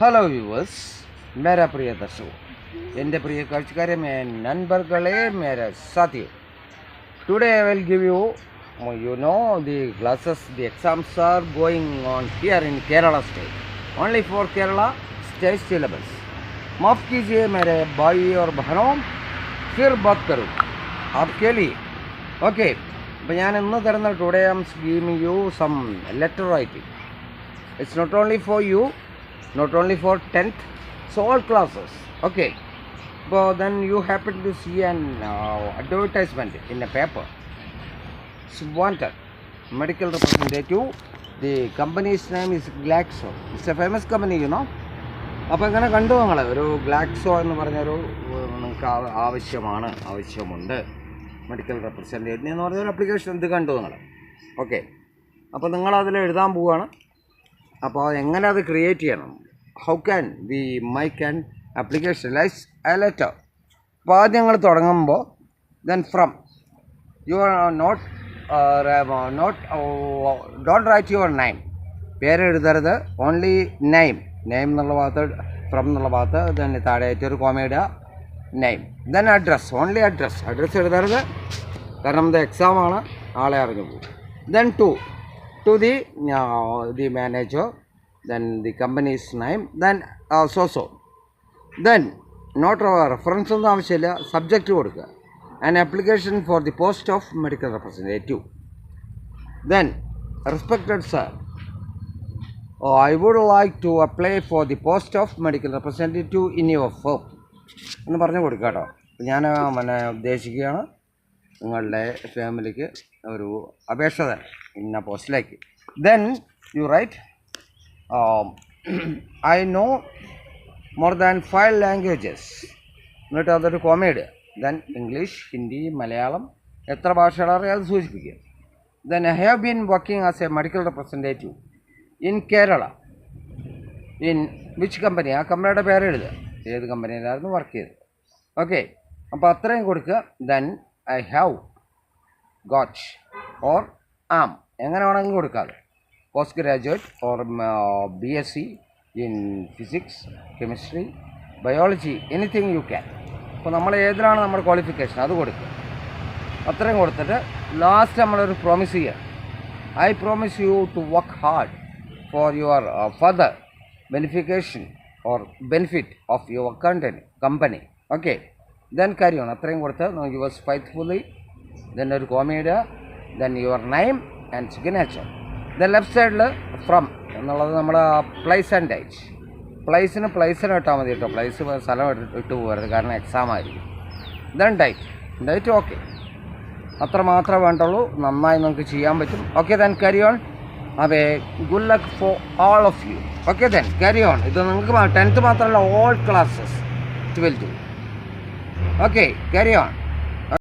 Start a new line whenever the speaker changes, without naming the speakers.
Hello viewers, मेरा प्रिय दर्शकों, എൻ്റെ പ്രിയ കാഴ്ചക്കാരെ, നൻപർകളെ, मेरा साथियों, today I will give you the classes, the exams are going on here in Kerala state, only for Kerala state syllabus. माफ़ कीजिए मेरे भाई और बहनों, फिर बात करूँ आपके लिए. ഓക്കെ, അപ്പോൾ ഞാൻ ഇന്ന് തരുന്ന today I am giving you some letter writing. It's not only for you, not only for 10th, so all classes. Okay, but then you happen to see an advertisement in a paper. It's wanted medical representative. The company's name is Glaxo. It's a famous company, you know. അപ്പോൾ ഇങ്ങനെ കണ്ടു നിങ്ങൾ ഒരു Glaxo എന്ന് പറഞ്ഞൊരു നിങ്ങൾക്ക് ആവശ്യമുണ്ട് medical representative എന്ന് പറഞ്ഞൊരു ആപ്ലിക്കേഷൻ. ഇത് കണ്ടു നിങ്ങൾ. ഓക്കെ, അപ്പോൾ നിങ്ങളതിൽ എഴുതാൻ പോവുകയാണ്. അപ്പോൾ എങ്ങനെ അത് ക്രിയേറ്റ് ചെയ്യണം, how can we make an application like a letter. അപ്പോൾ ആദ്യം ഞങ്ങൾ തുടങ്ങുമ്പോൾ then from you are not don't write your name, പേരെഴുതരുത്, ഓൺലി നെയിം എന്നുള്ള ഭാഗത്ത്, ഫ്രം എന്നുള്ള ഭാഗത്ത് ദെൻ താഴെയായിട്ട് ഒരു കോമ ഇടുക, name, then address, only address എഴുതരുത്, കാരണം ഇത് എക്സാമാണ്, ആളെ അറിഞ്ഞു പോകും. Then to the manager, then the company's name, then then not reference ഒന്നും ആവശ്യമില്ല, സബ്ജക്റ്റ് കൊടുക്കുക, an application for the post of medical representative. Then respected sir, I would like to apply for the post of medical representative in your firm എന്ന് പറഞ്ഞു കൊടുക്കുക കേട്ടോ. ഞാൻ ഉദ്ദേശിക്കുകയാണ് നിങ്ങളുടെ ഫാമിലിക്ക് ഒരു അപേക്ഷ തന്നെ ഇന്ന പോസ്റ്റിലേക്ക്. Then you write I know more than 5 languages, എന്നിട്ട് അതൊരു കോമയിടുക. ദെൻ ഇംഗ്ലീഷ്, ഹിന്ദി, മലയാളം, എത്ര ഭാഷകളറിയാം അത് സൂചിപ്പിക്കുക. Then I have been working as a medical representative in Kerala in which company, ആ കമ്പനിയുടെ പേര് എഴുതുക, ഏത് കമ്പനിയിലായിരുന്നു വർക്ക് ചെയ്തത്. ഓക്കെ, അപ്പോൾ അത്രയും കൊടുക്കുക. Then I have got or um, എങ്ങനെ വേണമെങ്കിലും കൊടുക്കാതെ, post graduate or BSc in physics, chemistry, biology, anything you can. അപ്പോൾ നമ്മൾ ഏതിലാണ് നമ്മുടെ ക്വാളിഫിക്കേഷൻ അത് കൊടുക്കുക. അത്രയും കൊടുത്തിട്ട് ലാസ്റ്റ് നമ്മളൊരു പ്രോമിസ് ചെയ്യുക, I promise you to work hard for your further benefication or benefit of your company. Okay, then carry on. അത്രയും കൊടുത്ത് യുവേഴ്സ് ഫെയ്ത്ത്ഫുള്ളി, ദെൻ ഒരു കോമയിടുക, then your name and signature. Then left സൈഡിൽ from എന്നുള്ളത് നമ്മൾ place and date, പ്ലേസിന് ഇട്ടാൽ മതി കേട്ടോ, പ്ലേസ് സ്ഥലം ഇട്ട് പോകരുത്, കാരണം എക്സാം ആയിരിക്കും. ദെൻ ഡേറ്റ് ഓക്കെ, അത്ര മാത്രമേ വേണ്ടുള്ളൂ, നന്നായി നമുക്ക് ചെയ്യാൻ പറ്റും. Okay, then carry on. Away good luck for all of you. Okay, then carry on. ഇത് നിങ്ങൾക്ക് 10th മാത്രമല്ല, all classes 12. Okay, carry on.